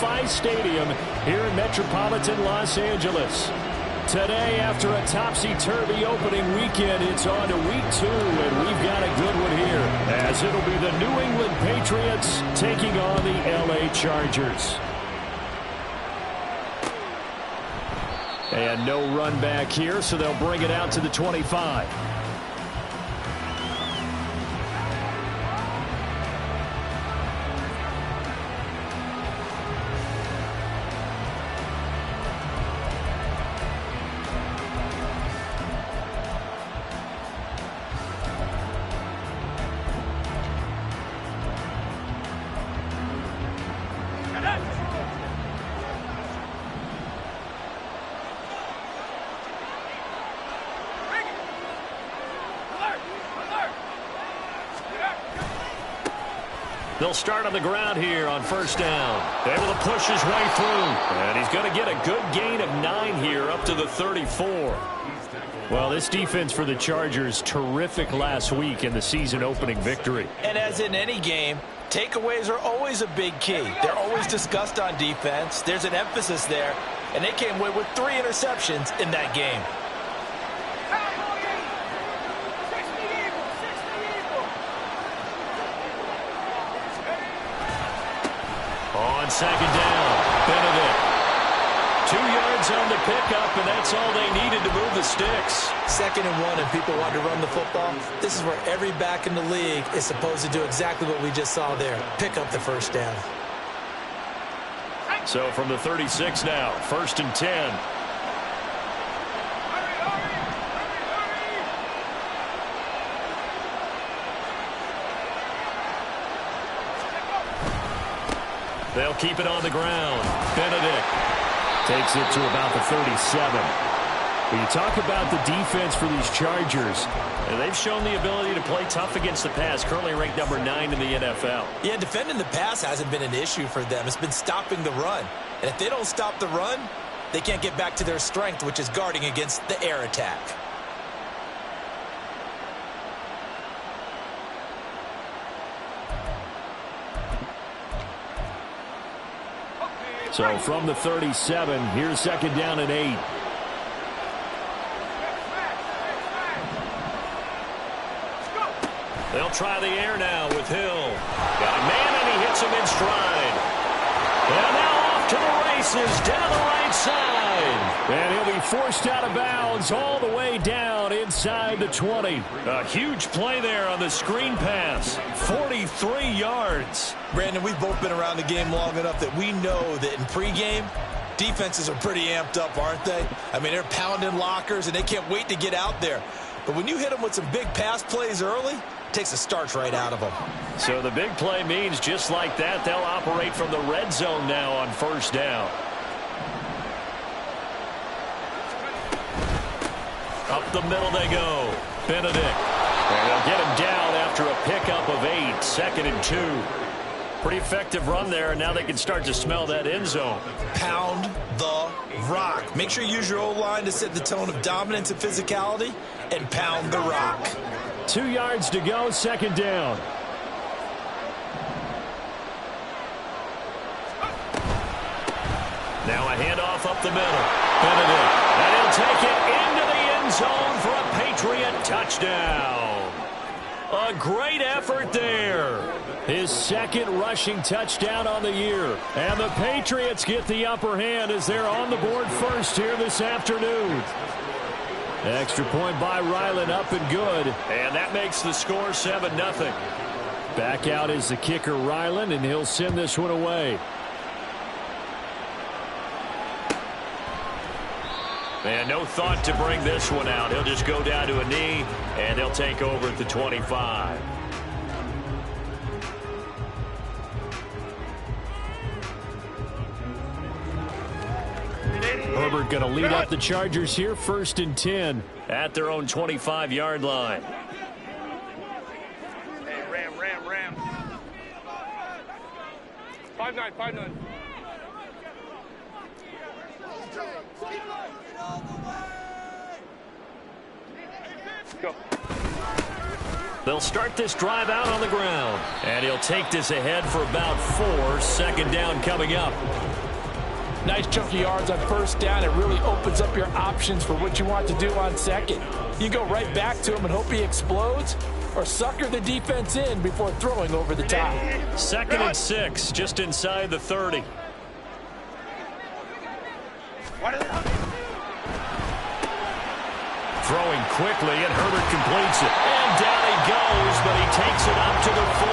SoFi Stadium here in metropolitan Los Angeles. Today, after a topsy-turvy opening weekend, it's on to week 2, and we've got a good one here, as it'll be the New England Patriots taking on the LA Chargers. And no run back here, so they'll bring it out to the 25. They'll start on the ground here on first down. Able to push his way through. And he's going to get a good gain of 9 here up to the 34. Well, this defense for the Chargers, terrific last week in the season opening victory. And as in any game, takeaways are always a big key. They're always discussed on defense. There's an emphasis there. And they came away with 3 interceptions in that game. On second down, Benedict. 2 yards on the pickup, and that's all they needed to move the sticks. 2nd and 1, and people want to run the football. This is where every back in the league is supposed to do exactly what we just saw there. Pick up the first down. So from the 36 now, 1st and 10. They'll keep it on the ground. Benedict takes it to about the 37. When you talk about the defense for these Chargers, they've shown the ability to play tough against the pass, currently ranked number 9 in the NFL. Yeah, defending the pass hasn't been an issue for them. It's been stopping the run. And if they don't stop the run, they can't get back to their strength, which is guarding against the air attack. So from the 37, here's 2nd down and 8. They'll try the air now with Hill. Got a man, and he hits him in stride. And now off to the races down the right side. And he'll be forced out of bounds all the way down inside the 20. A huge play there on the screen pass. 43 yards. Brandon, we've both been around the game long enough that we know that in pregame, defenses are pretty amped up, aren't they? I mean, they're pounding lockers, and they can't wait to get out there. But when you hit them with some big pass plays early, it takes the starch right out of them. So the big play means just like that, they'll operate from the red zone now on first down. Up the middle they go. Benedict. And they'll get him down after a pickup of 8. 2nd and 2. Pretty effective run there, and now they can start to smell that end zone. Pound the rock. Make sure you use your O-line to set the tone of dominance and physicality, and pound the rock. 2 yards to go, 2nd down. Now a handoff up the middle. Benedict. And he'll take it into the end zone for a Patriot touchdown. A great effort there. His 2nd rushing touchdown on the year. And the Patriots get the upper hand as they're on the board first here this afternoon. Extra point by Ryland, up and good. And that makes the score 7-0. Back out is the kicker, Ryland, and he'll send this one away. And no thought to bring this one out. He'll just go down to a knee, and he'll take over at the 25. Herbert going to lead up the Chargers here, 1st and 10 at their own 25-yard line. Hey, Ram. 5-9. Go. They'll start this drive out on the ground. And he'll take this ahead for about 4. 2nd down coming up. Nice chunky yards on first down. It really opens up your options for what you want to do on second. You go right back to him and hope he explodes, or sucker the defense in before throwing over the top. 2nd and 6, just inside the 30. Throwing quickly, and Herbert completes it. And down he goes, but he takes it up to the 40.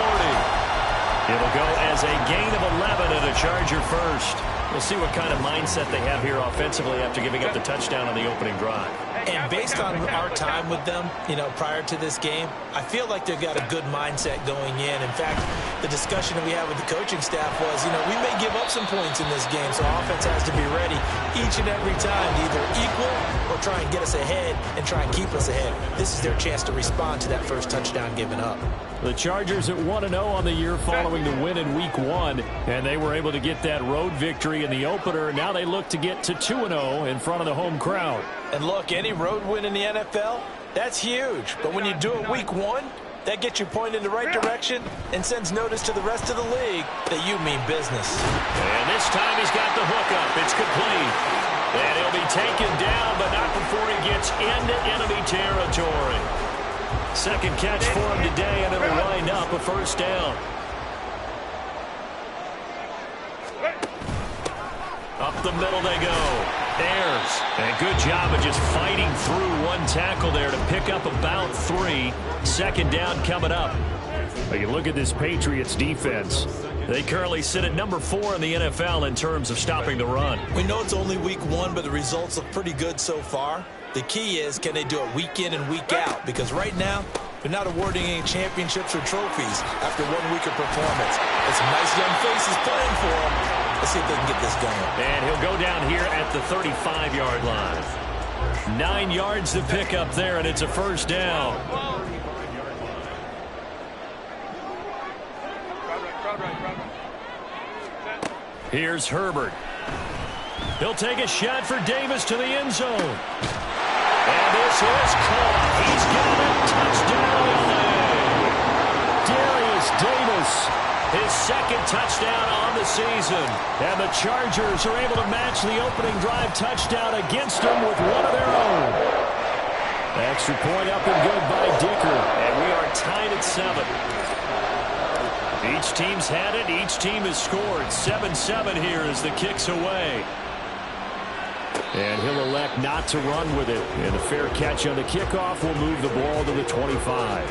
It'll go as a gain of 11 and a Charger first. We'll see what kind of mindset they have here offensively after giving up the touchdown on the opening drive. And based on our time with them, prior to this game, I feel like they've got a good mindset going in. In fact, the discussion that we had with the coaching staff was, we may give up some points in this game, so offense has to be ready each and every time to either equal or try and get us ahead and try and keep us ahead. This is their chance to respond to that first touchdown given up. The Chargers at 1-0 on the year following the win in Week 1, and they were able to get that road victory in the opener. Now they look to get to 2-0 in front of the home crowd. And look, any road win in the NFL, that's huge. But when you do it Week 1, that gets you pointed in the right direction and sends notice to the rest of the league that you mean business. And this time he's got the hookup. It's complete. And he'll be taken down, but not before he gets into enemy territory. Second catch for him today, and it'll wind up a first down. Up the middle they go. Ayers. And good job of just fighting through one tackle there to pick up about 3. Second down coming up. You look at this Patriots defense. They currently sit at number 4 in the NFL in terms of stopping the run. We know it's only Week 1, but the results look pretty good so far. The key is, can they do it week in and week out? Because right now, they're not awarding any championships or trophies after 1 week of performance. There's some nice young faces playing for them. Let's see if they can get this going. And he'll go down here at the 35-yard line. 9 yards to pick up there, and it's a first down. Here's Herbert. He'll take a shot for Davis to the end zone. And this is caught. He's got a touchdown. Darius Davis, his 2nd touchdown on the season. And the Chargers are able to match the opening drive touchdown against them with one of their own. Extra point up and good by Dicker. And we are tied at 7. Each team's had it. Each team has scored. 7-7 here as the kick's away. And he'll elect not to run with it. And the fair catch on the kickoff will move the ball to the 25.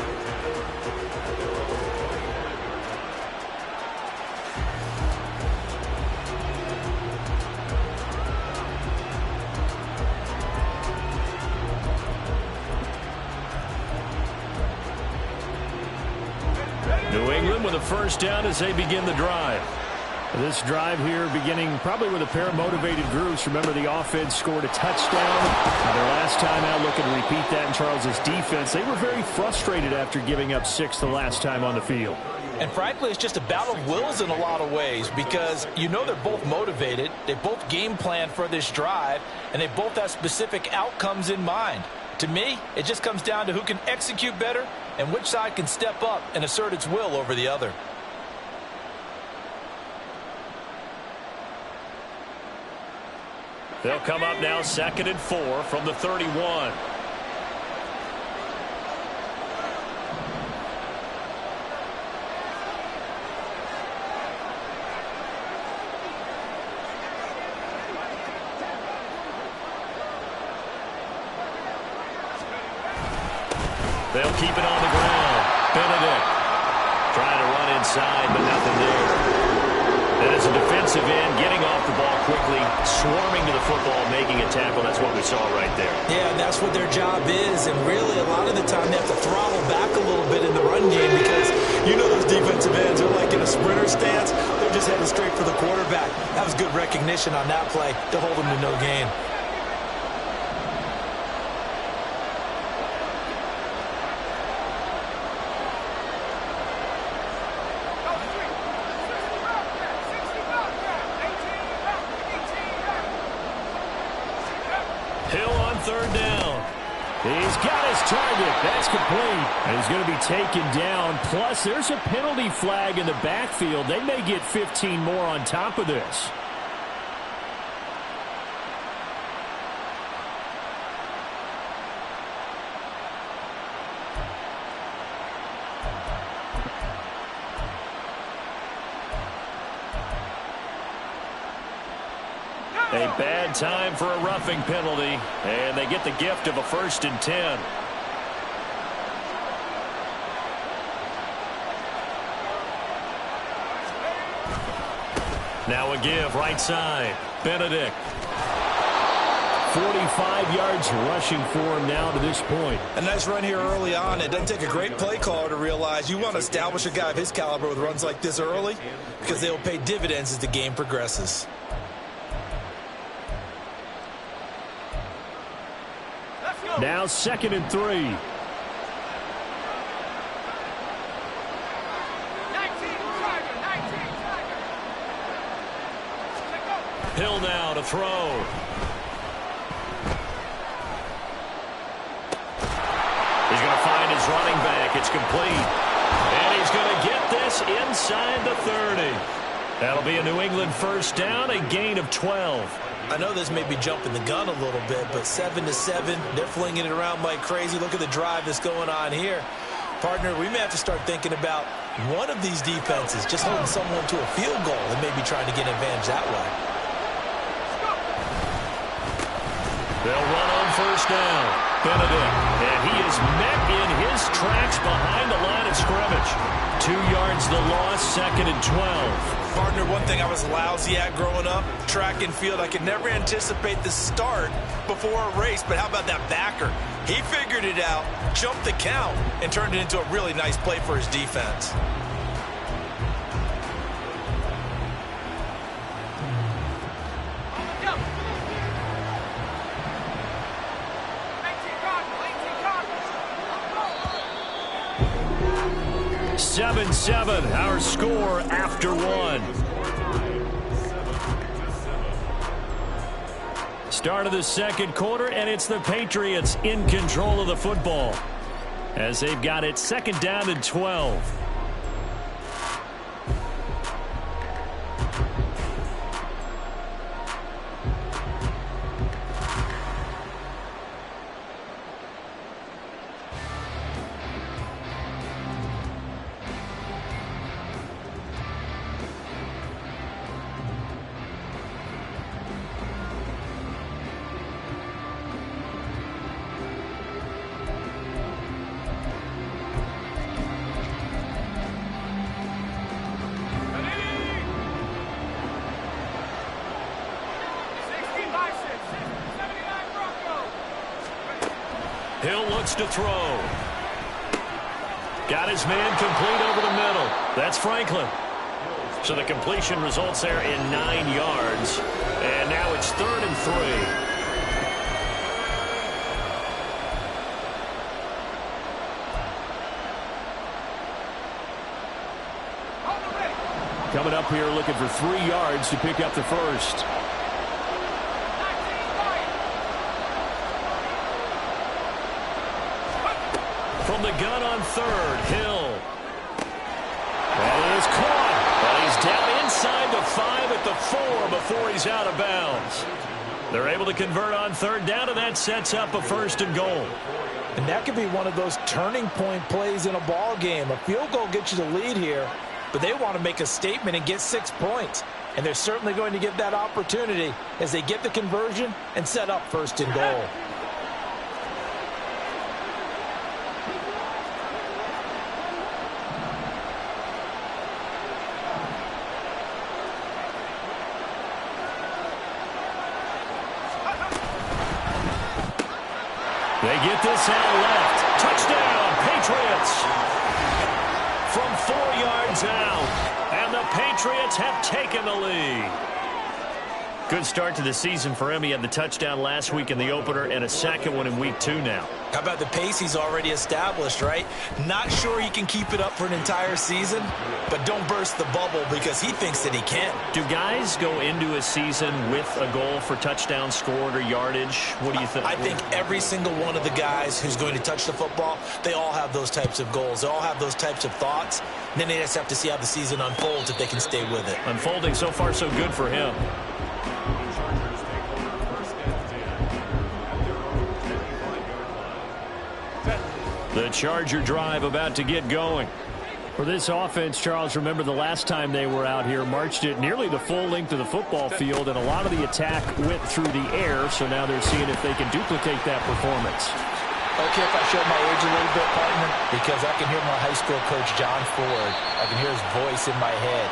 New England with a first down as they begin the drive. This drive here beginning probably with a pair of motivated groups. Remember, the offense scored a touchdown. Their last time out, looking to repeat that in Charles's defense. They were very frustrated after giving up 6 the last time on the field. And frankly, it's just a battle of wills in a lot of ways because they're both motivated. They both game plan for this drive, and they both have specific outcomes in mind. To me, it just comes down to who can execute better and which side can step up and assert its will over the other. They'll come up now 2nd and 4 from the 31. They'll keep it on the ground. Benedict trying to run inside, but nothing there. And as a defensive end, getting off the ball quickly, swarming to the football, making a tackle. That's what we saw right there. Yeah, and that's what their job is. And really, a lot of the time, they have to throttle back a little bit in the run game because those defensive ends are like in a sprinter stance. They're just heading straight for the quarterback. That was good recognition on that play to hold them to no gain. Hill on 3rd down. He's got his target. That's complete. And he's going to be taken down. Plus, there's a penalty flag in the backfield. They may get 15 more on top of this. A bad time for a roughing penalty, and they get the gift of a 1st and 10. Now a give right side. Benedict. 45 yards rushing for him now to this point. A nice run here early on. It doesn't take a great play caller to realize you want to establish a guy of his caliber with runs like this early because they will pay dividends as the game progresses. Now 2nd and 3. Hill now to throw. He's going to find his running back. It's complete. And he's going to get this inside the 30. That'll be a New England 1st down, a gain of 12. I know this may be jumping the gun a little bit, but 7-7, they're flinging it around like crazy. Look at the drive that's going on here. Partner, we may have to start thinking about one of these defenses just holding someone to a field goal and maybe trying to get an advantage that way. They'll run on 1st down. Benedict, and he is met in his tracks behind the line of scrimmage. 2 yards the loss, 2nd and 12. Partner, one thing I was lousy at growing up, track and field, I could never anticipate the start before a race, but how about that backer? He figured it out, jumped the count, and turned it into a really nice play for his defense. Seven, our score after 1. Start of the 2nd quarter, and it's the Patriots in control of the football as they've got it 2nd down and 12. Hill looks to throw. Got his man complete over the middle. That's Franklin. So the completion results there in 9 yards. And now it's 3rd and 3. Coming up here looking for 3 yards to pick up the 1st. From the gun on 3rd, Hill. That is caught. But he's down inside the 5 at the 4 before he's out of bounds. They're able to convert on 3rd down, and that sets up a 1st and goal. And that could be one of those turning point plays in a ball game. A field goal gets you the lead here, but they want to make a statement and get 6 points. And they're certainly going to get that opportunity as they get the conversion and set up 1st and goal. They get this out left. Touchdown, Patriots. From 4 yards out. And the Patriots have taken the lead. Good start to the season for him. He had the touchdown last week in the opener and a second one in week 2 now. How about the pace he's already established, right? Not sure he can keep it up for an entire season, but don't burst the bubble because he thinks that he can. Do guys go into a season with a goal for touchdown scored or yardage? What do you think? I think every single one of the guys who's going to touch the football, they all have those types of goals. They all have those types of thoughts. And then they just have to see how the season unfolds if they can stay with it. Unfolding so far so good for him. The Charger drive about to get going. For this offense, Charles, remember the last time they were out here, marched it nearly the full length of the football field, and a lot of the attack went through the air, so now they're seeing if they can duplicate that performance. Okay, if I show my age a little bit, partner, because I can hear my high school coach, John Ford. I can hear his voice in my head.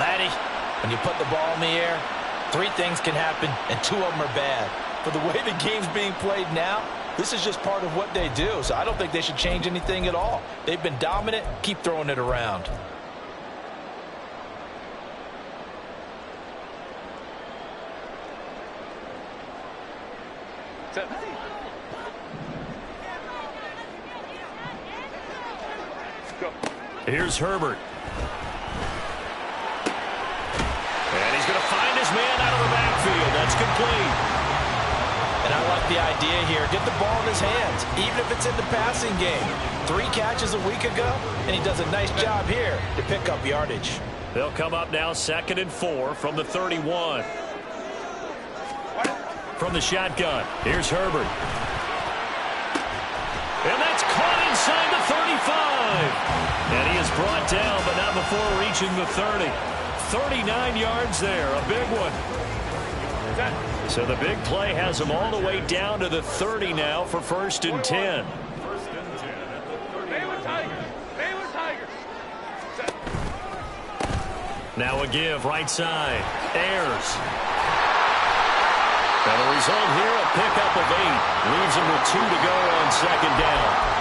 Laddie, when you put the ball in the air, 3 things can happen, and 2 of them are bad. But the way the game's being played now, this is just part of what they do, so I don't think they should change anything at all. They've been dominant. Keep throwing it around. Set. Go. Here's Herbert. And he's going to find his man out of the backfield. That's complete. And I like the idea here. Get the ball in his hands, even if it's in the passing game. 3 catches a week ago, and he does a nice job here to pick up yardage. They'll come up now 2nd and 4 from the 31. From the shotgun, here's Herbert. And that's caught inside the 35. And he is brought down, but not before reaching the 30. 39 yards there, a big one. So the big play has them all the way down to the 30 now for 1st and 10. Now a give, right side. Ayers. And the result here, a pickup of 8. Leaves him with 2 to go on 2nd down.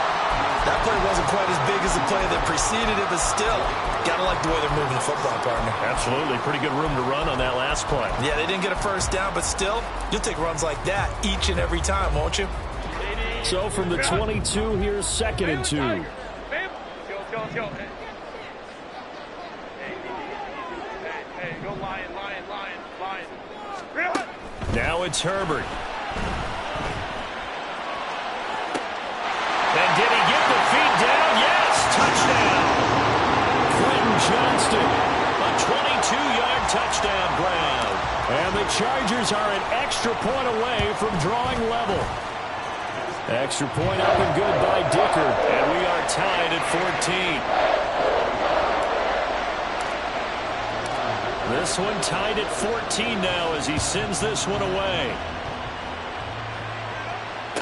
That play wasn't quite as big as the play that preceded it, but still, gotta like the way they're moving the football, partner. Absolutely. Pretty good room to run on that last play. Yeah, they didn't get a 1st down, but still, you'll take runs like that each and every time, won't you? So from the 22, here's 2nd and 2. Let's go. Hey, go lion. Now it's Herbert. And did he get the feet down? Yes, touchdown. Quentin Johnston, a 22-yard touchdown grab. And the Chargers are an extra point away from drawing level. Extra point up and good by Dicker. And we are tied at 14. This one tied at 14 now as he sends this one away.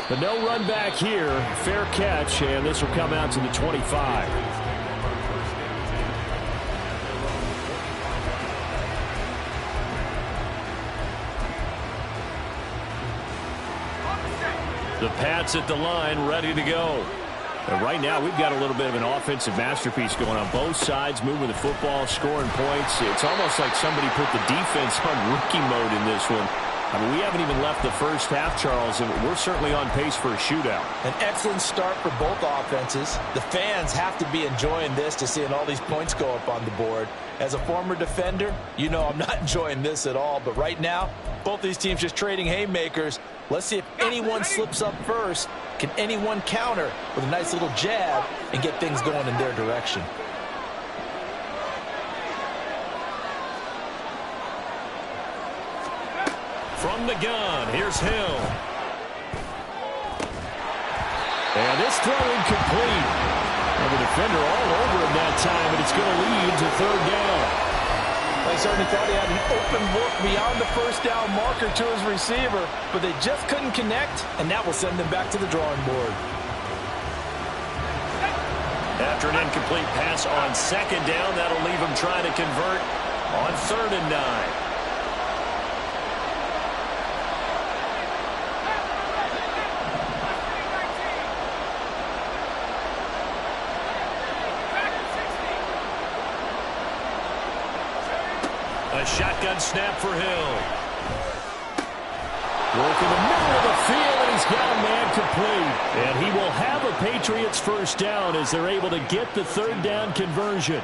But no run back here. Fair catch, and this will come out to the 25. The Pats at the line, ready to go. And right now, we've got a little bit of an offensive masterpiece going on both sides, moving the football, scoring points. It's almost like somebody put the defense on rookie mode in this one. I mean, we haven't even left the first half, Charles, and we're certainly on pace for a shootout. An excellent start for both offenses. The fans have to be enjoying this to seeing all these points go up on the board. As a former defender, you know I'm not enjoying this at all. But right now, both these teams just trading haymakers. Let's see if anyone slips up first. Can anyone counter with a nice little jab and get things going in their direction? From the gun, here's Hill. And this throw incomplete. And the defender all over him that time, and it's going to lead to 3rd down. I certainly thought he had an open look beyond the first down marker to his receiver, but they just couldn't connect, and that will send them back to the drawing board. After an incomplete pass on 2nd down, that'll leave him trying to convert on 3rd and 9. A shotgun snap for Hill. Work in the middle of the field, and he's got a man complete. And he will have a Patriots 1st down as they're able to get the 3rd down conversion.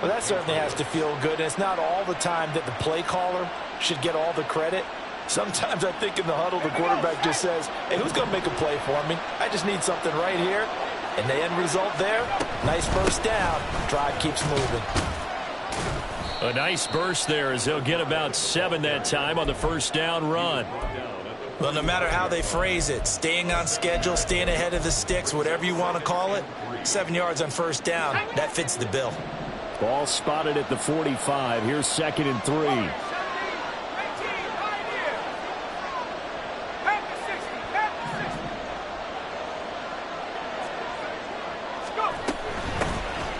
Well, that certainly has to feel good. And it's not all the time that the play caller should get all the credit. Sometimes I think in the huddle, the quarterback just says, hey, who's going to make a play for me? I just need something right here. And the end result there, nice 1st down. Drive keeps moving. A nice burst there as they'll get about 7 that time on the 1st down run. Well, no matter how they phrase it, staying on schedule, staying ahead of the sticks, whatever you want to call it, 7 yards on first down, that fits the bill. Ball spotted at the 45. Here's 2nd and 3.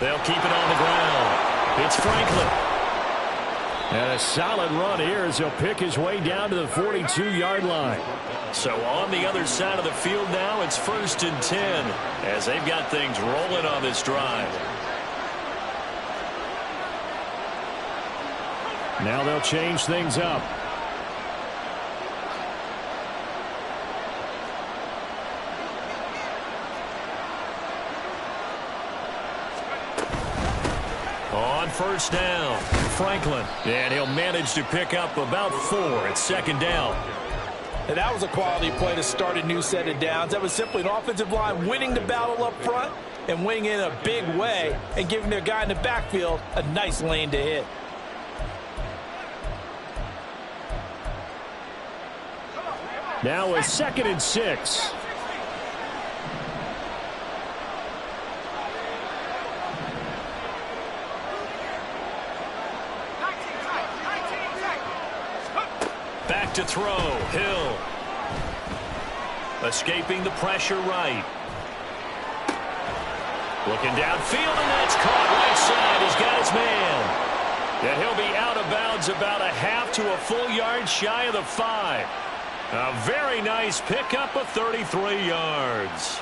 They'll keep it on the ground. It's Franklin. And a solid run here as he'll pick his way down to the 42-yard line. So on the other side of the field now, it's 1st and 10 as they've got things rolling on this drive. Now they'll change things up. On first down, Franklin. And he'll manage to pick up about 4 at 2nd down. And that was a quality play to start a new set of downs. That was simply an offensive line winning the battle up front and winning in a big way and giving their guy in the backfield a nice lane to hit. Now a 2nd and 6. Back to throw. Hill. Escaping the pressure right. Looking downfield, and that's caught right side. He's got his man. And he'll be out of bounds about a half to a full yard shy of the 5. A very nice pickup of 33 yards.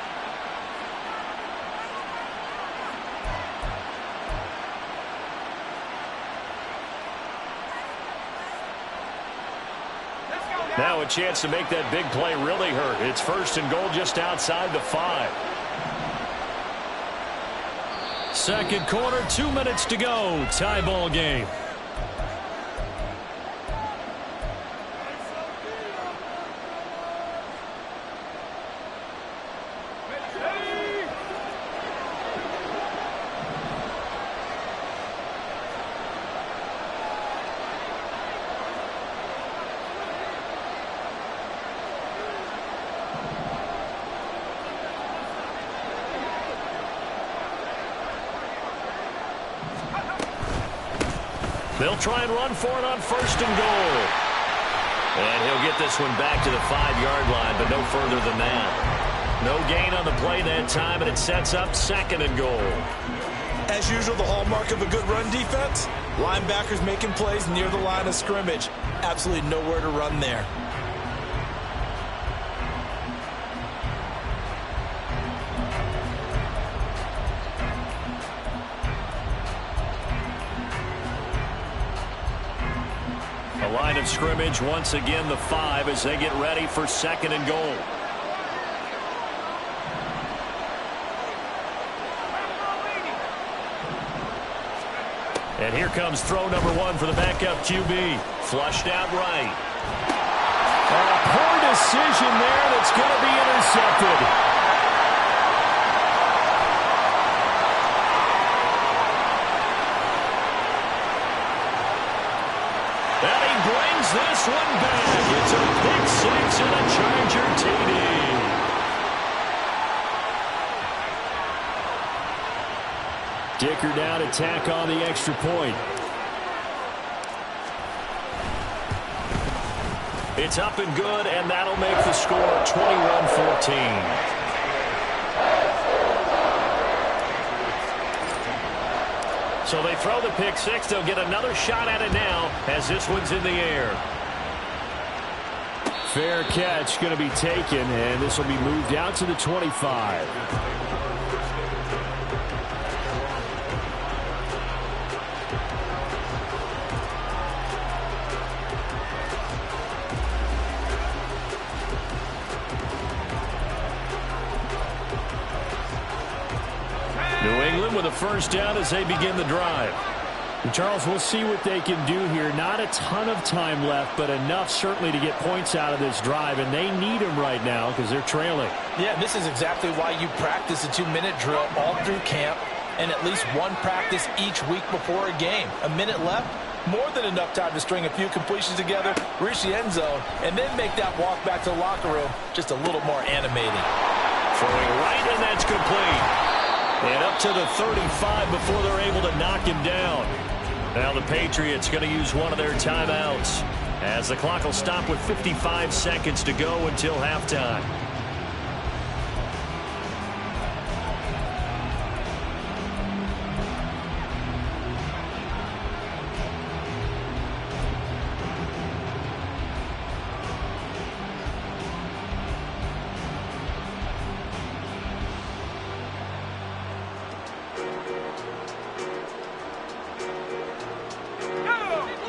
Now a chance to make that big play really hurt. It's 1st and goal just outside the 5. 2nd quarter, 2 minutes to go. Tie ball game. They'll try and run for it on 1st and goal. And he'll get this one back to the 5-yard line, but no further than that. No gain on the play that time, and it sets up 2nd and goal. As usual, the hallmark of a good run defense, linebackers making plays near the line of scrimmage. Absolutely nowhere to run there. The line of scrimmage, once again, the 5 as they get ready for 2nd and goal. And here comes throw number 1 for the backup QB. Flushed out right. A poor decision there that's going to be intercepted. This one back. It's a pick 6 and a Charger TD. Dicker down to tack on the extra point. It's up and good, and that'll make the score 21-14. So they throw the pick 6. They'll get another shot at it now as this one's in the air. Fair catch going to be taken, and this will be moved out to the 25. New England with a first down as they begin the drive. And Charles, we'll see what they can do here. Not a ton of time left, but enough certainly to get points out of this drive, and they need them right now because they're trailing. Yeah, this is exactly why you practice a 2-minute drill all through camp and at least one practice each week before a game. A minute left, more than enough time to string a few completions together, reach the end zone, and then make that walk back to the locker room just a little more animating. Throwing right, and that's complete. And up to the 35 before they're able to knock him down. Now the Patriots going to use one of their timeouts, as the clock will stop with 55 seconds to go until halftime.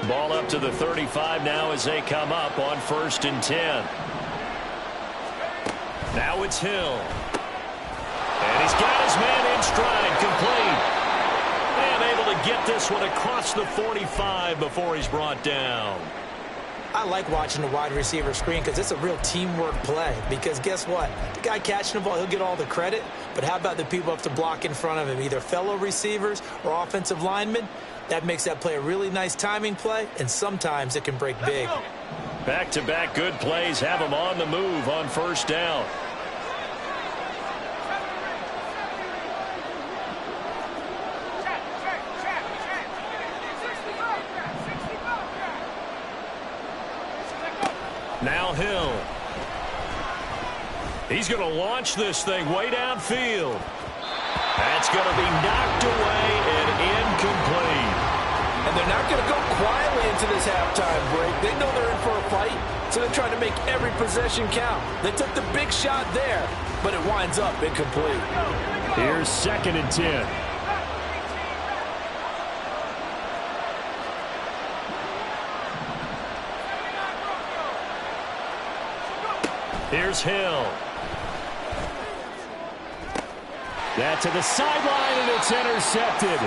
Ball up to the 35 now as they come up on 1st and 10. Now it's Hill. And he's got his man in stride, complete. And able to get this one across the 45 before he's brought down. I like watching the wide receiver screen because it's a real teamwork play. Because guess what? The guy catching the ball, he'll get all the credit. But how about the people up to block in front of him, either fellow receivers or offensive linemen? That makes that play a really nice timing play, and sometimes it can break big. Back-to-back good plays have him on the move on 1st down. Now Hill. He's going to launch this thing way downfield. That's going to be knocked away and incomplete. And they're not going to go quietly into this halftime break. They know they're in for a fight, so they're trying to make every possession count. They took the big shot there, but it winds up incomplete. Here's 2nd and 10. Here's Hill. That to the sideline, and it's intercepted.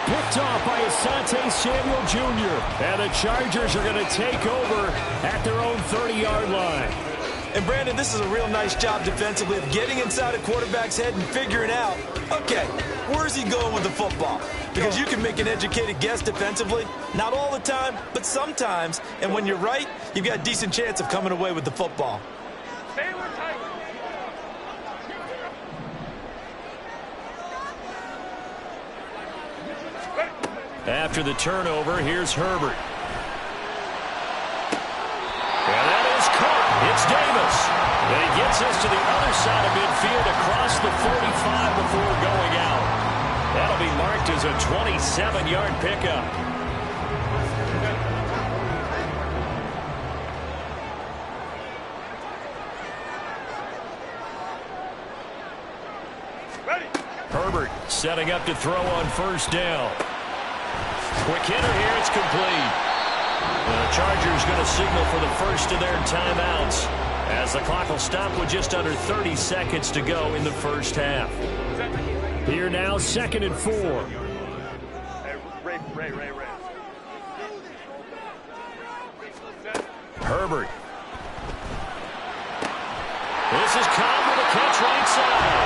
Picked off by Asante Samuel Jr. And the Chargers are going to take over at their own 30-yard line. And, Brandon, this is a real nice job defensively of getting inside a quarterback's head and figuring out, okay, where's he going with the football? Because you can make an educated guess defensively. Not all the time, but sometimes. And when you're right, you've got a decent chance of coming away with the football. After the turnover, here's Herbert. And that is caught. It's Davis. And he gets us to the other side of midfield across the 45 before going out. That'll be marked as a 27-yard pickup. Ready. Herbert setting up to throw on 1st down. Quick hitter here, it's complete. The Chargers going to signal for the first of their timeouts as the clock will stop with just under 30 seconds to go in the first half. Here now, 2nd and 4. Hey, Ray. Herbert. This is Cobb with a catch right side.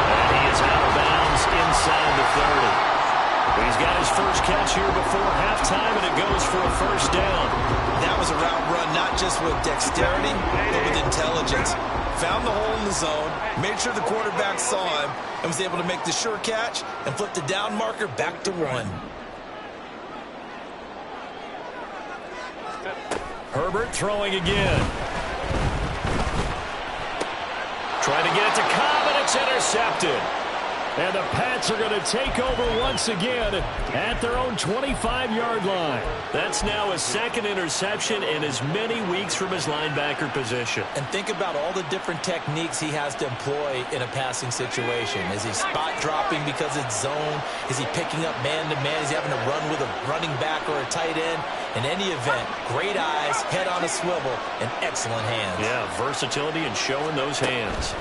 And he is out of bounds inside the 30. He's got his first catch here before halftime, and it goes for a 1st down. That was a route run not just with dexterity, but with intelligence. Found the hole in the zone, made sure the quarterback saw him, and was able to make the sure catch and flip the down marker back to 1. Herbert throwing again. Trying to get it to Cobb, and it's intercepted. And the Pats are going to take over once again at their own 25-yard line. That's now his 2nd interception in as many weeks from his linebacker position. And think about all the different techniques he has to employ in a passing situation. Is he spot dropping because it's zone? Is he picking up man-to-man? Is he having to run with a running back or a tight end? In any event, great eyes, head on a swivel, and excellent hands. Yeah, versatility and showing those hands.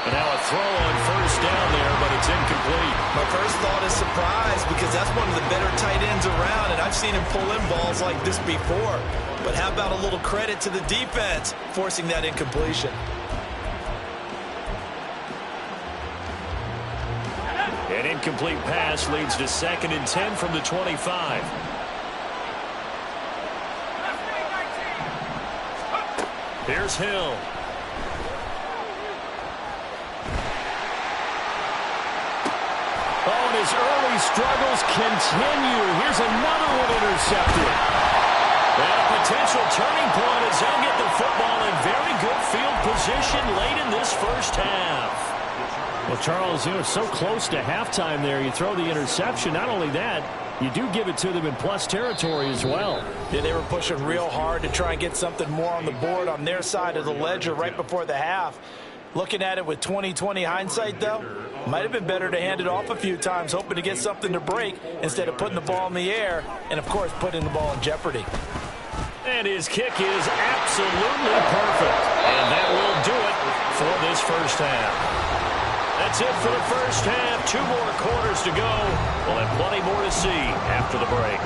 And now a throw on 1st down there, but it's incomplete. My first thought is surprise, because that's one of the better tight ends around, and I've seen him pull in balls like this before. But how about a little credit to the defense forcing that incompletion? And in incomplete pass leads to 2nd and 10 from the 25. Here's Hill. Oh, and his early struggles continue. Here's another one intercepted. And a potential turning point as they'll get the football in very good field position late in this first half. Well, Charles, so close to halftime there. You throw the interception. Not only that, you do give it to them in plus territory as well. Yeah, they were pushing real hard to try and get something more on the board on their side of the ledger right before the half. Looking at it with 20/20 hindsight, though, might have been better to hand it off a few times, hoping to get something to break instead of putting the ball in the air and, of course, putting the ball in jeopardy. And his kick is absolutely perfect. And that will do it for this first half. That's it for the first half. 2 more quarters to go. We'll have plenty more to see after the break.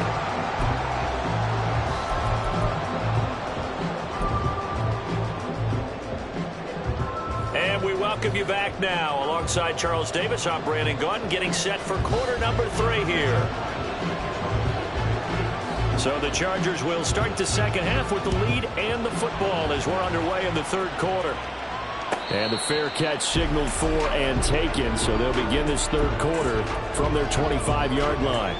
And we welcome you back now. Alongside Charles Davis, I'm Brandon Gaudin, getting set for quarter number 3 here. So the Chargers will start the second half with the lead and the football as we're underway in the third quarter. And the fair catch signaled for and taken, so they'll begin this third quarter from their 25-yard line.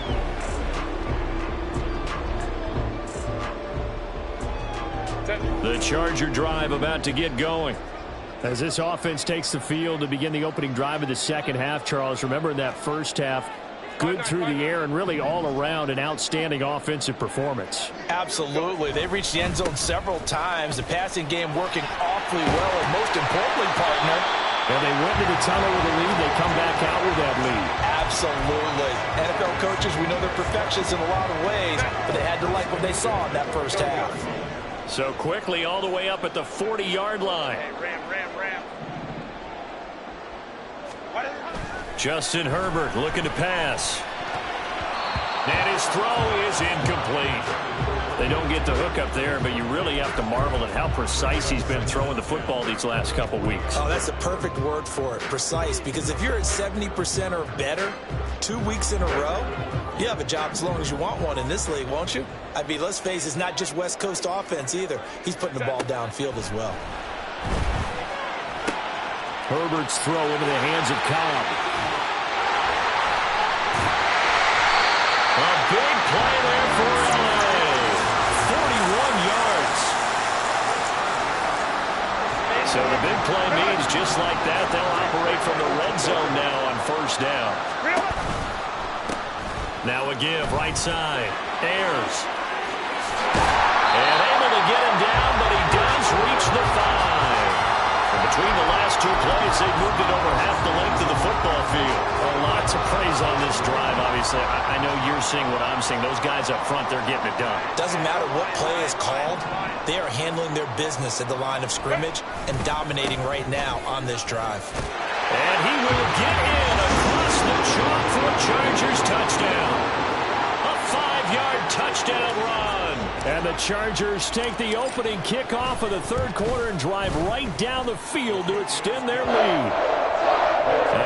The Charger drive about to get going. As this offense takes the field to begin the opening drive of the second half, Charles, remember in that first half, good through the air and really all around an outstanding offensive performance. Absolutely. They've reached the end zone several times. The passing game working awfully well, and most importantly, partner, and they went to the tunnel with a lead. They come back out with that lead. Absolutely. NFL coaches, we know they're perfectionists in a lot of ways, but they had to like what they saw in that first half. So quickly all the way up at the 40-yard line. Justin Herbert looking to pass. And his throw is incomplete. They don't get the hook up there, but you really have to marvel at how precise he's been throwing the football these last couple weeks. Oh, that's a perfect word for it, precise, because if you're at 70% or better 2 weeks in a row, you have a job as long as you want one in this league, won't you? I mean, let's face it, it's not just West Coast offense either. He's putting the ball downfield as well. Herbert's throw into the hands of Cobb. A big play there for LA. 41 yards. So the big play means just like that, they'll operate from the red zone now on first down. Now a give, right side. Ayers. And able to get him down, but he does reach the 5. And between the last 2 plays, they've moved it over half the length of the football field. Lots of praise on this drive, obviously. I know you're seeing what I'm seeing. Those guys up front, they're getting it done. Doesn't matter what play is called. They are handling their business at the line of scrimmage and dominating right now on this drive. And he will get in across the chalk for a Chargers touchdown. A 5-yard touchdown run. And the Chargers take the opening kickoff of the third quarter and drive right down the field to extend their lead.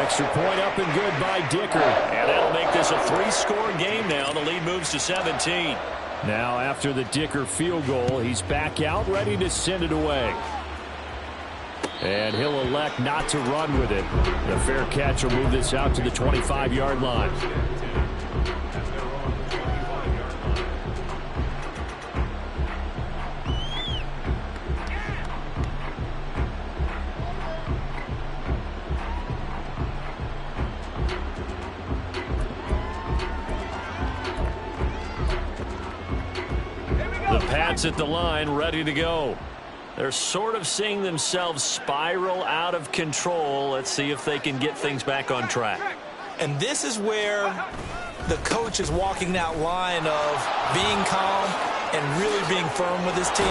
Extra point up and good by Dicker. And that'll make this a 3-score game now. The lead moves to 17. Now after the Dicker field goal, he's back out ready to send it away. And he'll elect not to run with it. The fair catch will move this out to the 25-yard line. The Pats at the line, ready to go. They're sort of seeing themselves spiral out of control. Let's see if they can get things back on track. And this is where the coach is walking that line of being calm and really being firm with his team.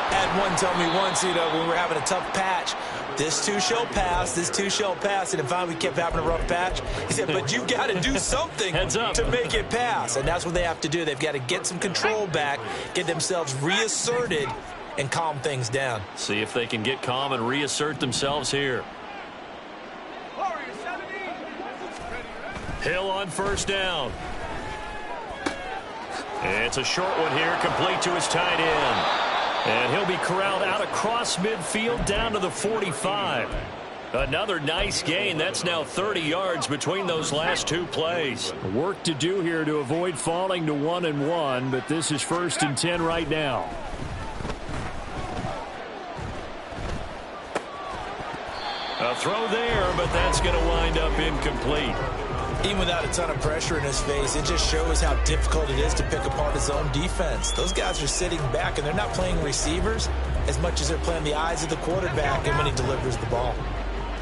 Had one tell me once, when we were having a tough patch, this too shall pass, this too shall pass. And finally we kept having a rough patch. He said, but you've got to do something to make it pass. And that's what they have to do. They've got to get some control back, get themselves reasserted, and calm things down. See if they can get calm and reassert themselves here. Hill on first down. It's a short one here, complete to his tight end. And he'll be corralled out across midfield down to the 45. Another nice gain. That's now 30 yards between those last two plays. Work to do here to avoid falling to 1-1, but this is 1st and 10 right now. A throw there, but that's going to wind up incomplete. Even without a ton of pressure in his face, it just shows how difficult it is to pick apart his own defense. Those guys are sitting back, and they're not playing receivers as much as they're playing the eyes of the quarterback and when he delivers the ball.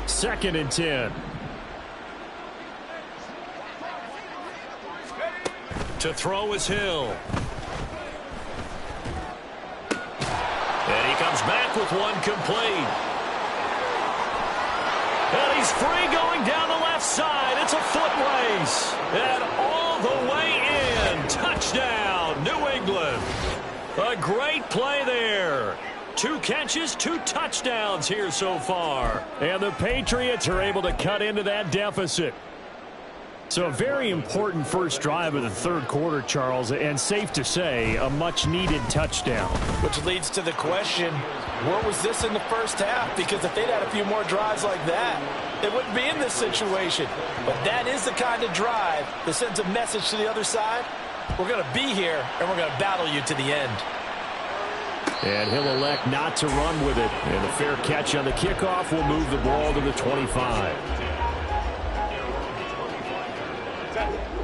2nd and 10. To throw is Hill. And he comes back with one complete. And he's free going down the left side. It's a foot race. And all the way in. Touchdown, New England. A great play there. 2 catches, 2 touchdowns here so far. And the Patriots are able to cut into that deficit. So a very important first drive of the third quarter, Charles, and safe to say, a much-needed touchdown. Which leads to the question, where was this in the first half? Because if they'd had a few more drives like that, they wouldn't be in this situation. But that is the kind of drive that sends a message to the other side. We're going to be here, and we're going to battle you to the end. And he'll elect not to run with it. And a fair catch on the kickoff will move the ball to the 25.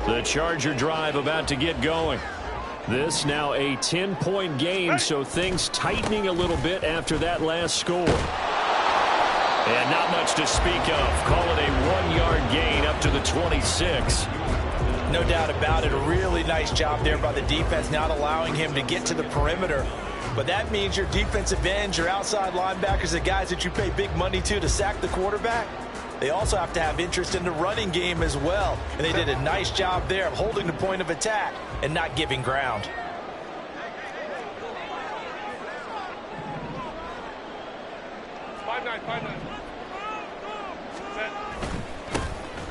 The Charger drive about to get going. This now a 10-point game, so things tightening a little bit after that last score. And not much to speak of. Call it a 1-yard gain up to the 26. No doubt about it. A really nice job there by the defense, not allowing him to get to the perimeter. But that means your defensive ends, your outside linebackers, the guys that you pay big money to sack the quarterback, they also have to have interest in the running game as well. And they did a nice job there of holding the point of attack and not giving ground.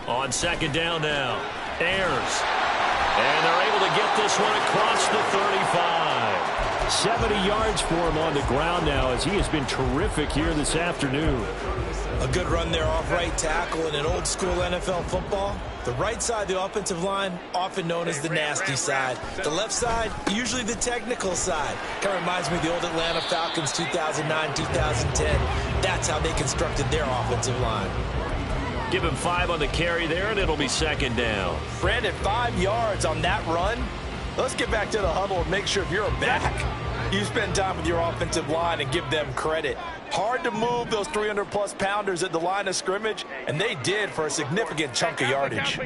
On second down now, Ayers. And they're able to get this one across the 35. 70 yards for him on the ground now as he has been terrific here this afternoon. A good run there off right tackle in an old-school NFL football. The right side of the offensive line, often known as the nasty side. The left side, usually the technical side. Kind of reminds me of the old Atlanta Falcons 2009, 2010. That's how they constructed their offensive line. Give him 5 on the carry there, and it'll be second down. Brandon, 5 yards on that run. Let's get back to the huddle and make sure if you're a back, you spend time with your offensive line and give them credit. Hard to move those 300-plus pounders at the line of scrimmage, and they did for a significant chunk of yardage.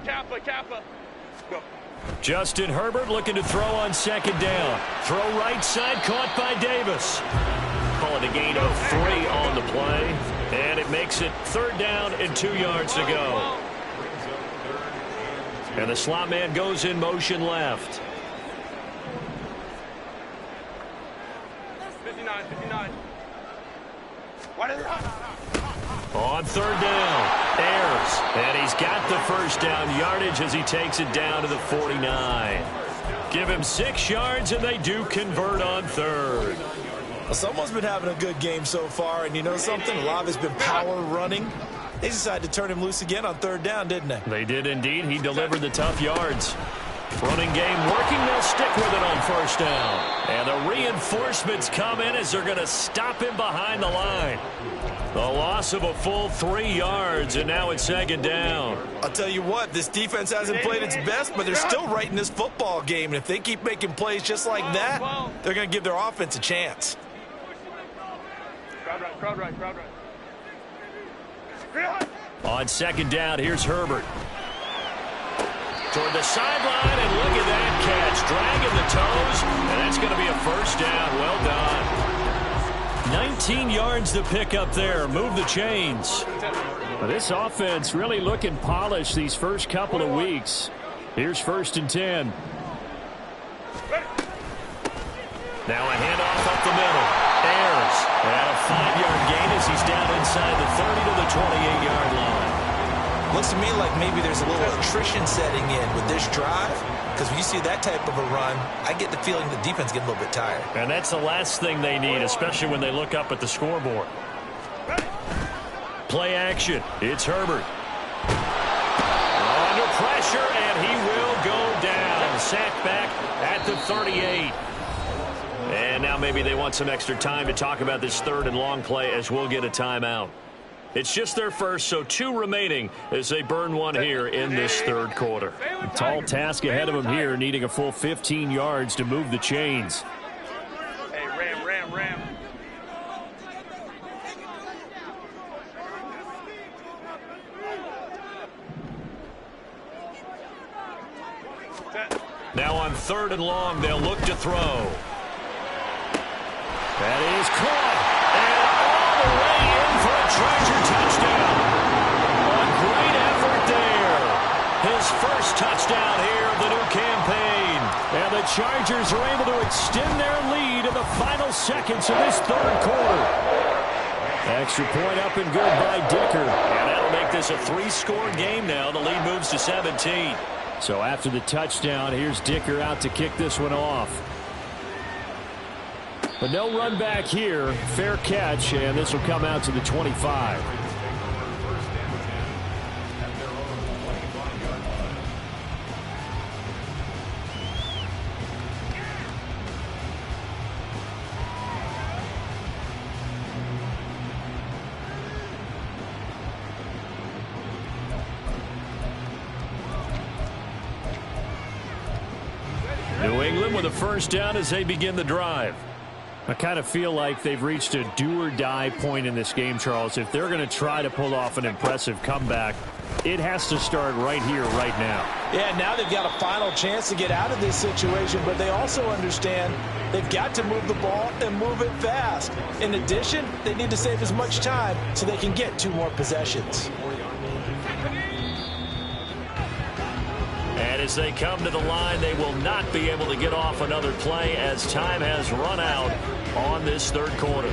Justin Herbert looking to throw on second down. Throw right side, caught by Davis. Call it a gain of 3 on the play, and it makes it third down and 2 yards to go. And the slot man goes in motion left. 59. On third down, Ayers. And he's got the first down yardage as he takes it down to the 49. Give him 6 yards, and they do convert on third. Well, someone's been having a good game so far, and you know something? A lot of it's been power running. They decided to turn him loose again on third down, didn't they? They did indeed. He delivered the tough yards. Running game working. They'll stick with it on first down. And the reinforcements come in as they're going to stop him behind the line. The loss of a full 3 yards, and now it's second down. I'll tell you what, this defense hasn't played its best, but they're still right in this football game. And if they keep making plays just like that, they're going to give their offense a chance. Crowd right. On second down, here's Herbert. Toward the sideline, and look at that catch. Dragging the toes, and that's going to be a first down. Well done. 19 yards to pick up there. Move the chains. Well, this offense really looking polished these first couple of weeks. Here's 1st and 10. Now a handoff up the middle. Ayers. And a 5-yard gain as he's down inside the 30 to the 28-yard line. Looks to me like maybe there's a little attrition setting in with this drive, because when you see that type of a run, I get the feeling the defense getting a little bit tired. And that's the last thing they need, especially when they look up at the scoreboard. Play action. It's Herbert. Under pressure, and he will go down. Sacked back at the 38. And now maybe they want some extra time to talk about this third and long play as we'll get a timeout. It's just their first, so 2 remaining as they burn one here in this third quarter. A tall task ahead of them here, needing a full 15 yards to move the chains. Hey, Ram. Now on third and long, they'll look to throw. That is caught. And all the way in for a treasure touchdown. A great effort there. His first touchdown here of the new campaign. And the Chargers are able to extend their lead in the final seconds of this third quarter. Extra point up and good by Dicker. And that'll make this a 3-score game now. The lead moves to 17. So after the touchdown, here's Dicker out to kick this one off. But no run back here. Fair catch, and this will come out to the 25. New England with a first down as they begin the drive. I kind of feel like they've reached a do-or-die point in this game, Charles. If they're going to try to pull off an impressive comeback, it has to start right here, right now. Yeah, now they've got a final chance to get out of this situation, but they also understand they've got to move the ball and move it fast. In addition, they need to save as much time so they can get 2 more possessions. And as they come to the line, they will not be able to get off another play as time has run out on this third quarter.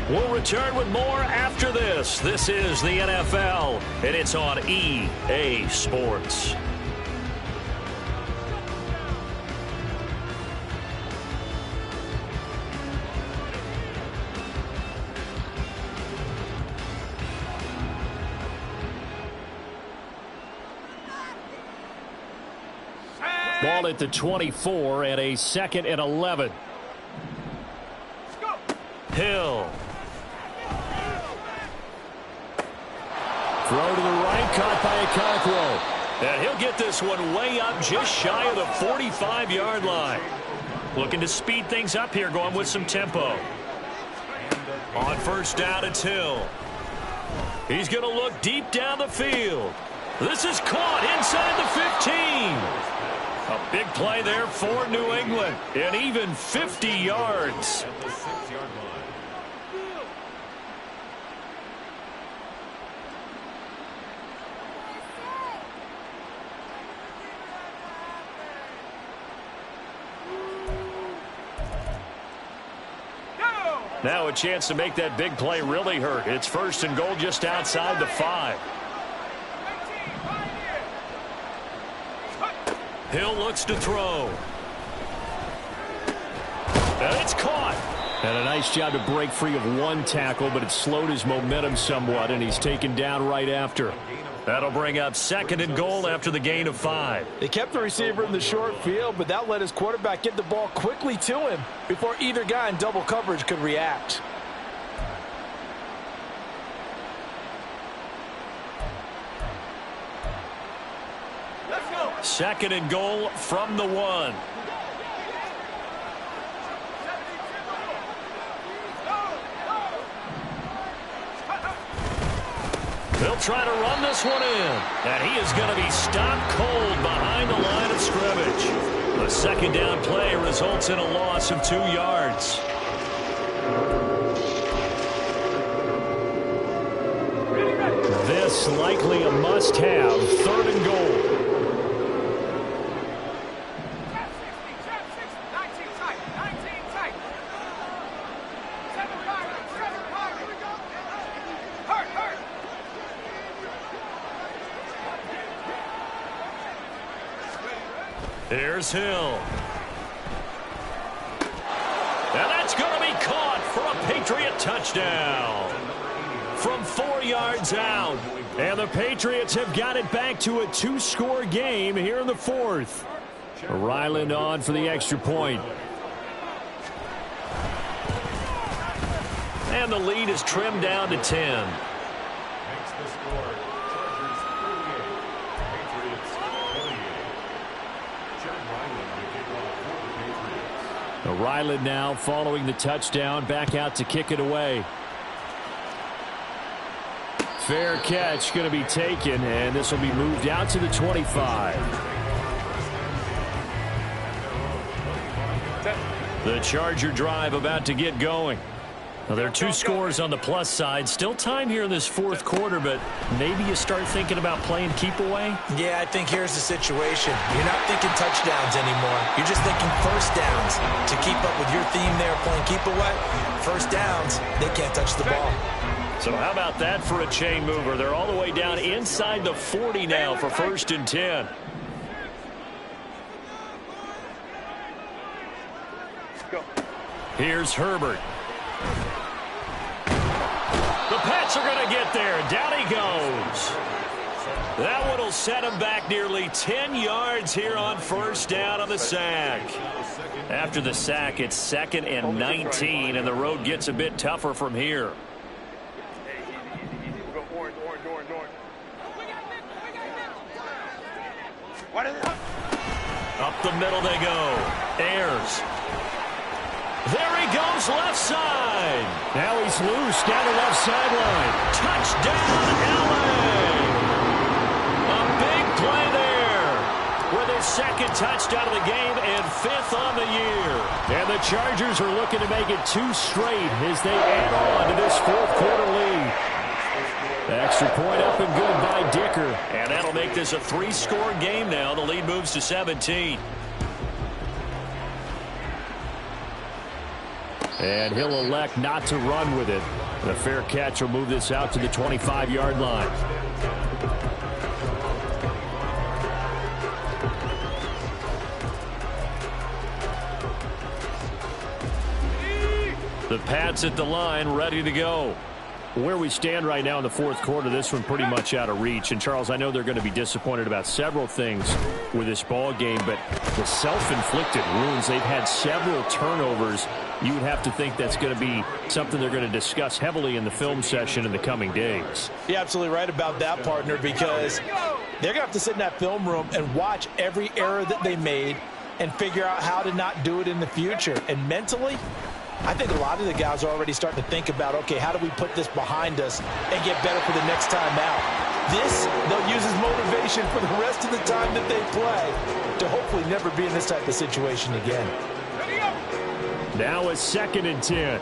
We'll return with more after this. This is the NFL, and it's on EA Sports. Ball at the 24 and a 2nd and 11. Hill. Throw to the right, caught by Okonkwo. And he'll get this one way up just shy of the 45-yard line. Looking to speed things up here, going with some tempo. On first down, it's Hill. He's going to look deep down the field. This is caught inside the 15. A big play there for New England, and even 50 yards. Now a chance to make that big play really hurt. It's first and goal just outside the 5. Hill looks to throw. And it's caught. And a nice job to break free of one tackle, but it slowed his momentum somewhat, and he's taken down right after. That'll bring up 2nd and goal after the gain of 5. They kept the receiver in the short field, but that let his quarterback get the ball quickly to him before either guy in double coverage could react. Let's go. 2nd and goal from the 1. They'll try to run this one in. And he is going to be stopped cold behind the line of scrimmage. The 2nd down play results in a loss of 2 yards. This likely a must-have 3rd and goal. Here's Hill. And that's going to be caught for a Patriot touchdown. From 4 yards out. And the Patriots have got it back to a 2-score game here in the fourth. Ryland on for the extra point. And the lead is trimmed down to 10. Ryland now following the touchdown, back out to kick it away. Fair catch going to be taken, and this will be moved out to the 25. The Charger drive about to get going. Now, there are 2 scores on the plus side. Still time here in this fourth quarter, but maybe you start thinking about playing keep away? Yeah, I think here's the situation. You're not thinking touchdowns anymore. You're just thinking first downs. To keep up with your theme there, playing keep away, first downs, they can't touch the ball. So how about that for a chain mover? They're all the way down inside the 40 now for 1st and 10. Here's Herbert. The Pats are going to get there. Down he goes. That one will set him back nearly 10 yards here on 1st down on the sack. After the sack, it's 2nd and 19, and the road gets a bit tougher from here. Up the middle they go. Ayers. There he goes, left side. Now he's loose down the left sideline. Touchdown, LA. A big play there with his 2nd touchdown of the game and 5th on the year. And the Chargers are looking to make it 2 straight as they add on to this fourth quarter lead. Extra point up and good by Dicker. And that'll make this a 3-score game now. The lead moves to 17. And he'll elect not to run with it. The fair catch will move this out to the 25-yard line. The Pats at the line, ready to go. Where we stand right now in the fourth quarter, this one pretty much out of reach. And, Charles, I know they're going to be disappointed about several things with this ball game, but the self-inflicted wounds, they've had several turnovers. You would have to think that's going to be something they're going to discuss heavily in the film session in the coming days. You're absolutely right about that, partner, because they're going to have to sit in that film room and watch every error that they made and figure out how to not do it in the future. And mentally, I think a lot of the guys are already starting to think about, okay, how do we put this behind us and get better for the next time out? This, they'll use as motivation for the rest of the time that they play to hopefully never be in this type of situation again. Now it's 2nd and 10.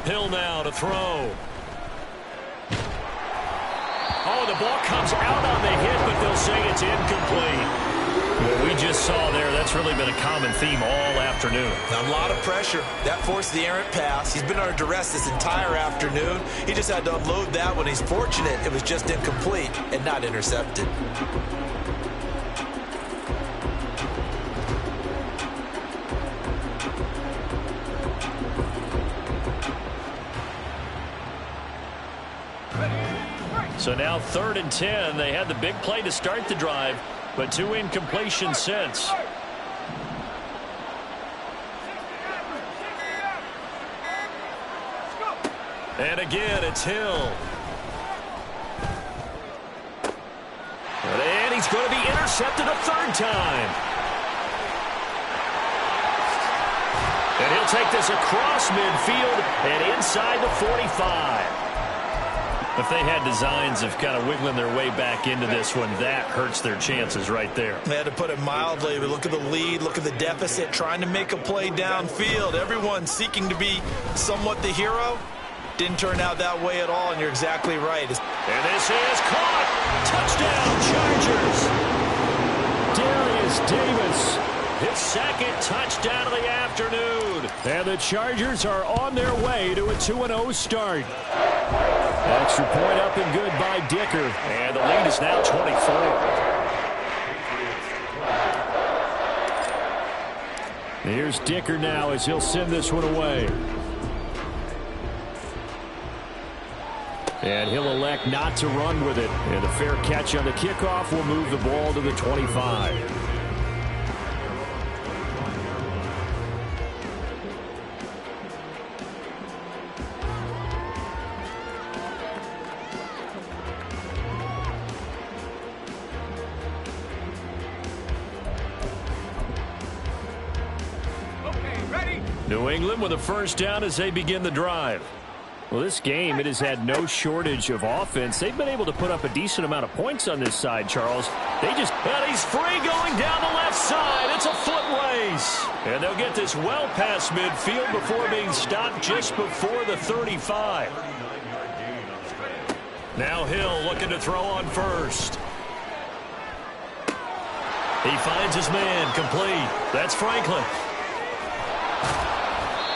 Hill now to throw. Oh, the ball comes out on the hit, but they'll say it's incomplete. What we just saw there, that's really been a common theme all afternoon. A lot of pressure. That forced the errant pass. He's been under duress this entire afternoon. He just had to unload that one. He's fortunate it was just incomplete and not intercepted. So now 3rd and 10. They had the big play to start the drive, but 2 incompletions since. And again, it's Hill. And he's going to be intercepted a 3rd time. And he'll take this across midfield and inside the 45. If they had designs of kind of wiggling their way back into this one, that hurts their chances right there. They had to put it mildly, but look at the lead, look at the deficit, trying to make a play downfield. Everyone seeking to be somewhat the hero. Didn't turn out that way at all, and you're exactly right. And this is caught. Touchdown, Chargers. Darius Davis. His 2nd touchdown of the afternoon. And the Chargers are on their way to a 2-0 start. Extra point up and good by Dicker. And the lead is now 24. Here's Dicker now as he'll send this one away. And he'll elect not to run with it. And a fair catch on the kickoff will move the ball to the 25. New England with a first down as they begin the drive. Well, this game, it has had no shortage of offense. They've been able to put up a decent amount of points on this side, Charles. And he's free going down the left side. It's a foot race. And they'll get this well past midfield before being stopped just before the 35. Now Hill looking to throw on first. He finds his man, complete. That's Franklin.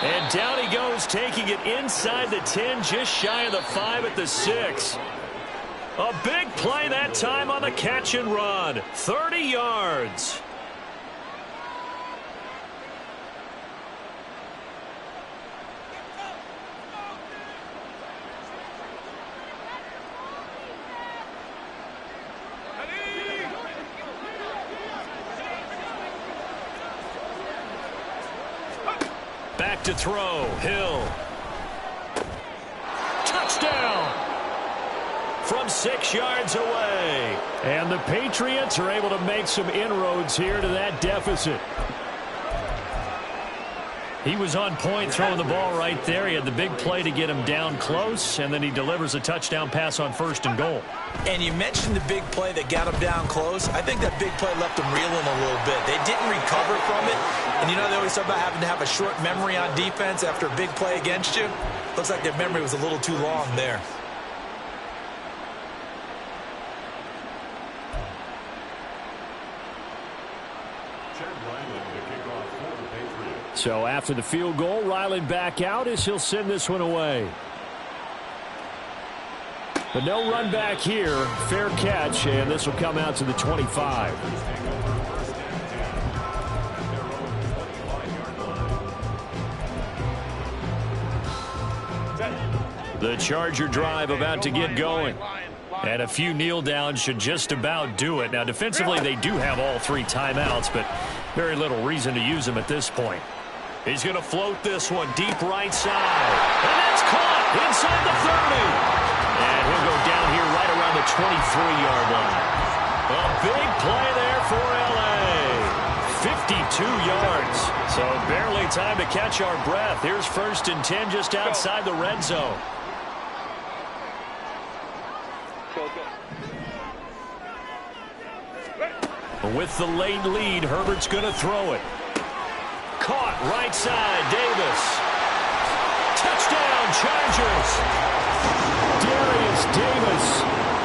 And down he goes, taking it inside the 10, just shy of the 5 at the 6. A big play that time on the catch and run. 30 yards. Back to throw. Hill. Touchdown. From 6 yards away. And the Patriots are able to make some inroads here to that deficit. He was on point throwing the ball right there. He had the big play to get him down close, and then he delivers a touchdown pass on 1st and goal. And you mentioned the big play that got him down close. I think that big play left him reeling a little bit. They didn't recover from it. And you know they always talk about having to have a short memory on defense after a big play against you. Looks like their memory was a little too long there. So after the field goal, Ryland back out as he'll send this one away. But no run back here. Fair catch, and this will come out to the 25. The Charger drive about to get going. And a few kneel downs should just about do it. Now, defensively, they do have all 3 timeouts, but very little reason to use them at this point. He's going to float this one deep right side. And that's caught inside the 30. And he'll go down here right around the 23-yard line. A big play there for L.A. 52 yards. So barely time to catch our breath. Here's 1st and 10 just outside the red zone. With the late lead, Herbert's going to throw it. Caught right side, Davis. Touchdown, Chargers. Darius Davis,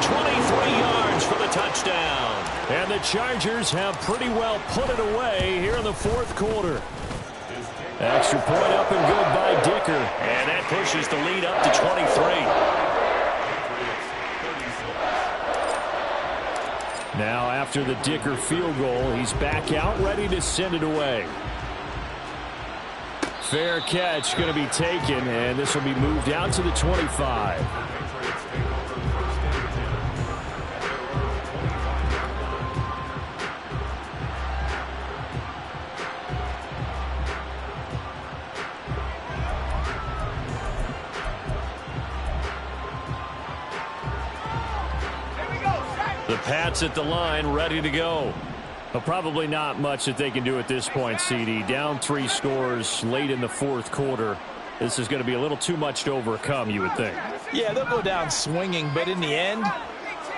23 yards for the touchdown. And the Chargers have pretty well put it away here in the 4th quarter. Extra point up and good by Dicker. And that pushes the lead up to 23. Now after the Dicker field goal, he's back out ready to send it away. Fair catch going to be taken, and this will be moved out to the 25. The Pats at the line, ready to go. But probably not much that they can do at this point, CD. Down 3 scores late in the 4th quarter. This is going to be a little too much to overcome, you would think. Yeah, they'll go down swinging, but in the end,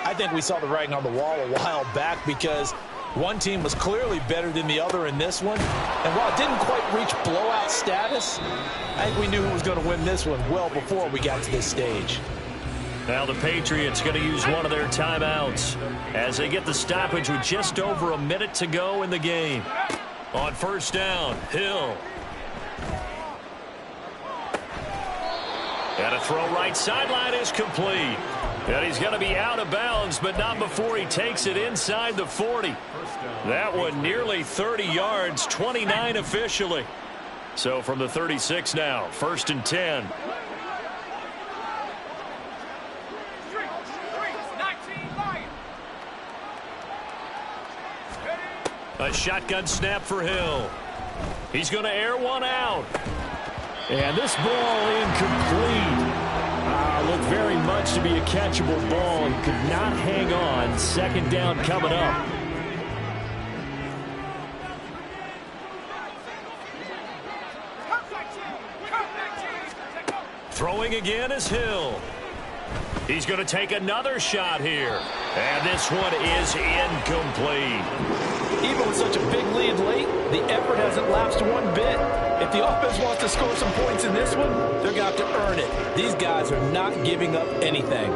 I think we saw the writing on the wall a while back because one team was clearly better than the other in this one. And while it didn't quite reach blowout status, I think we knew who was going to win this one well before we got to this stage. Now the Patriots going to use one of their timeouts as they get the stoppage with just over a minute to go in the game. On 1st down, Hill. And a throw right sideline is complete. And he's going to be out of bounds, but not before he takes it inside the 40. That one nearly 30 yards, 29 officially. So from the 36 now, 1st and 10. A shotgun snap for Hill. He's going to air one out. And this ball incomplete. Looked very much to be a catchable ball and could not hang on. 2nd down coming up. Throwing again is Hill. He's going to take another shot here. And this one is incomplete. Even with such a big lead late, the effort hasn't lapsed one bit. If the offense wants to score some points in this one, they're going to have to earn it. These guys are not giving up anything.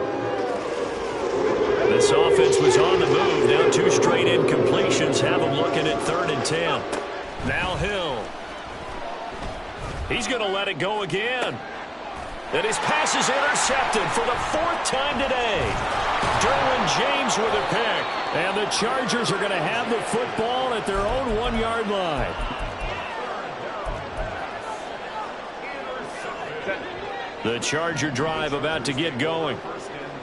This offense was on the move. Now 2 straight incompletions have them looking at 3rd and 10. Now Hill. He's going to let it go again. And his pass is intercepted for the 4th time today. Derwin James with a pick. And the Chargers are going to have the football at their own 1-yard line. The Charger drive about to get going.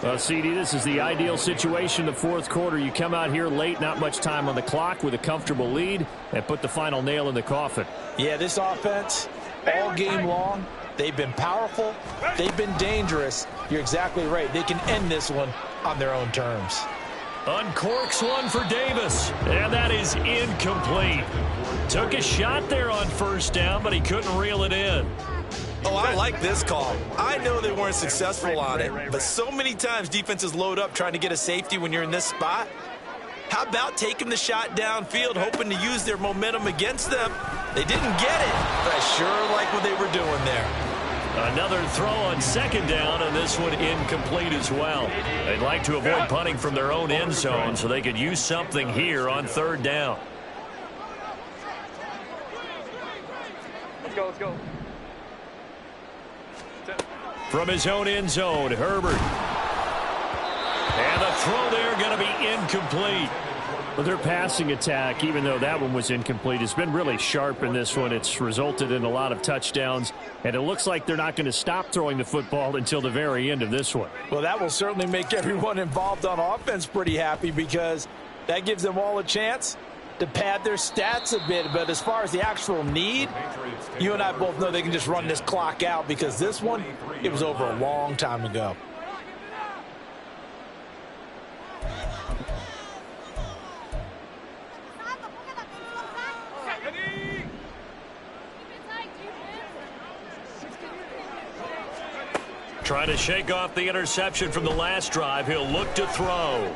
Well, CD, this is the ideal situation in the 4th quarter. You come out here late, not much time on the clock with a comfortable lead, and put the final nail in the coffin. Yeah, this offense, all game long, they've been powerful. They've been dangerous. You're exactly right. They can end this one on their own terms. Uncorks one for Davis, and that is incomplete. Took a shot there on 1st down, but he couldn't reel it in. Oh, I like this call. I know they weren't successful on it, but so many times defenses load up trying to get a safety when you're in this spot. How about taking the shot downfield, hoping to use their momentum against them? They didn't get it, but I sure like what they were doing there. Another throw on 2nd down, and this one incomplete as well. They'd like to avoid punting from their own end zone so they could use something here on 3rd down. Let's go, let's go. From his own end zone, Herbert. And the throw there going to be incomplete. But their passing attack, even though that one was incomplete, has been really sharp in this one. It's resulted in a lot of touchdowns, and it looks like they're not going to stop throwing the football until the very end of this one. Well, that will certainly make everyone involved on offense pretty happy because that gives them all a chance to pad their stats a bit. But as far as the actual need, you and I both know they can just run this clock out because this one, it was over a long time ago. Trying to shake off the interception from the last drive. He'll look to throw.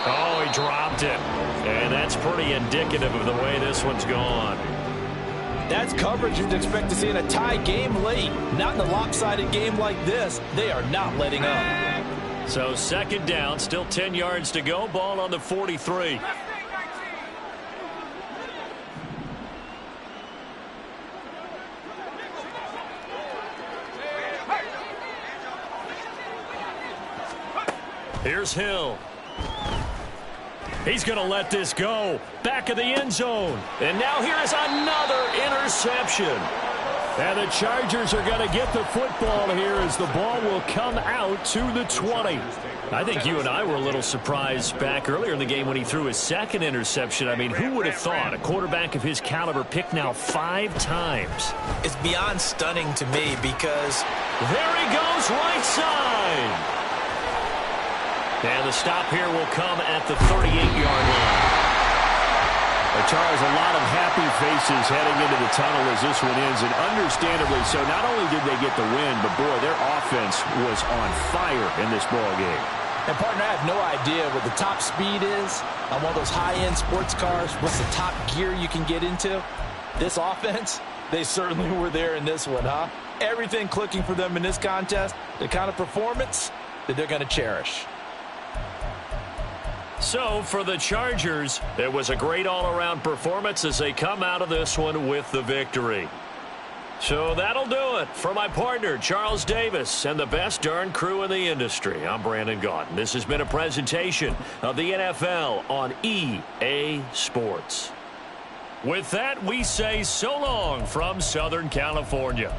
Oh, he dropped it. And that's pretty indicative of the way this one's gone. That's coverage you'd expect to see in a tie game late. Not in a lopsided game like this. They are not letting up. So 2nd down, still 10 yards to go. Ball on the 43. Here's Hill. He's going to let this go. Back of the end zone. And now here is another interception. And the Chargers are going to get the football here as the ball will come out to the 20. I think you and I were a little surprised back earlier in the game when he threw his 2nd interception. I mean, who would have thought a quarterback of his caliber picked now 5 times? It's beyond stunning to me because there he goes right side. And the stop here will come at the 38-yard line. Charles, a lot of happy faces heading into the tunnel as this one ends, and understandably so. Not only did they get the win, but, boy, their offense was on fire in this ball game. And, partner, I have no idea what the top speed is on one of those high-end sports cars. What's the top gear you can get into? This offense, they certainly were there in this one, huh? Everything clicking for them in this contest, the kind of performance that they're going to cherish. So, for the Chargers, it was a great all-around performance as they come out of this one with the victory. So that'll do it for my partner, Charles Davis, and the best darn crew in the industry. I'm Brandon Gaudin. This has been a presentation of the NFL on EA Sports. With that, we say so long from Southern California.